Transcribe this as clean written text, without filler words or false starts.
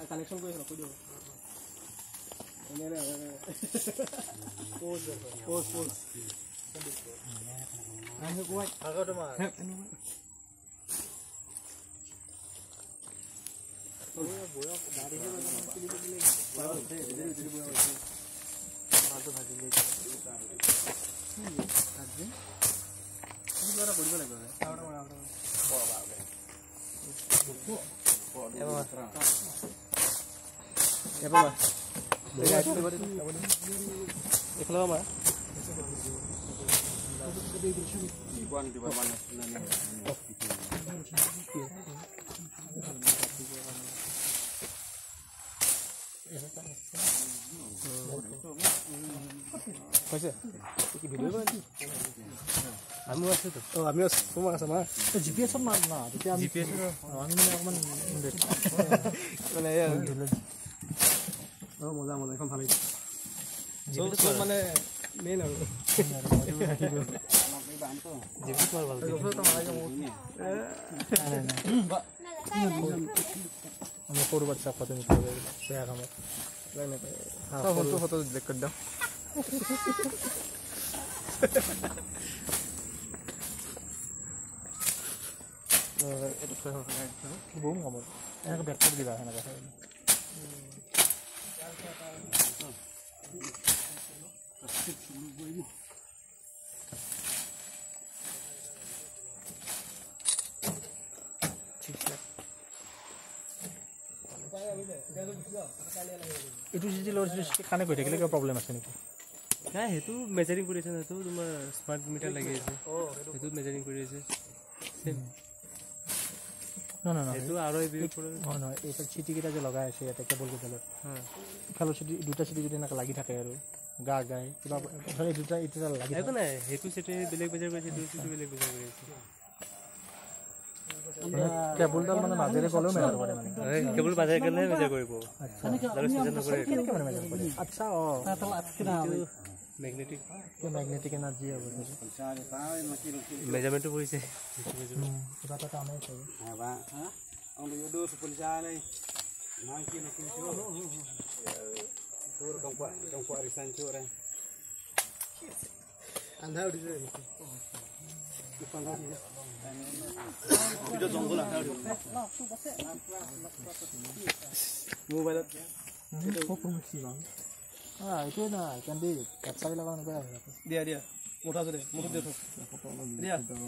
Connection কৰি ৰখি দিব আমি আছো তোমার আছে মা জিপিএস মান না তেতিয়া আমি জিপিএস আমি মানে অকমান মানে মজা মজা এখন ভালো জিপিএস মানে মেইন আৰু জিপিএস ভাল ভাল আমি সৰু বাচ্চা ফটো নিতে বেয়া কামত ফটো দেখ কৰি দাও boom kamu enak backpack juga enak itu sih lo খানে গৈ থাকিলে কিবা প্ৰবলেম আছে নেকি নাই হেতু মেজাৰিং কৰি আছে হেতু তোমাৰ স্মাৰ্ট মিটাৰ লাগি আছে হেতু মেজাৰিং কৰি আছে No. Itu aro এই বিল পৰে না এই চিটি কিটা যে লগাই আছে এটা কেবল কেবল খালো চিটি দুটা চিটি যদি না লাগি থাকে আৰু গা গাই কিবা ধৰে দুটা ইটা লাগি থাকে না হেতু চিটি বেলেগ বেজাৰ কৰিছে দুটা চিটি বেলেগ বেজাৰ কৰিছে কেবলডাল মানে মাজেৰে কলেও মেজাৰ কৰে মানে কেবল বাজাই গলে মেজাৰ কৰিব আচ্ছা আৰু সিজন নকৰে কেনেকৈ মানে মেজাৰ কৰে আচ্ছা তাল আটকিনা ম্যাগনেটিক এনাৰ্জি হবে মেজাৰমেন্ট কৰিছে কিবা এটা কাম আছে হ্যাঁ বা হ্যাঁ ông đi đưa polisa này nói kia nó kia chưa đưa công quạ resign chưa đây ăn theo đi rồi con đó video jongol ăn theo được mobile itu promosi bang itu na kan di website lawan apa dia mudah saja mudah dia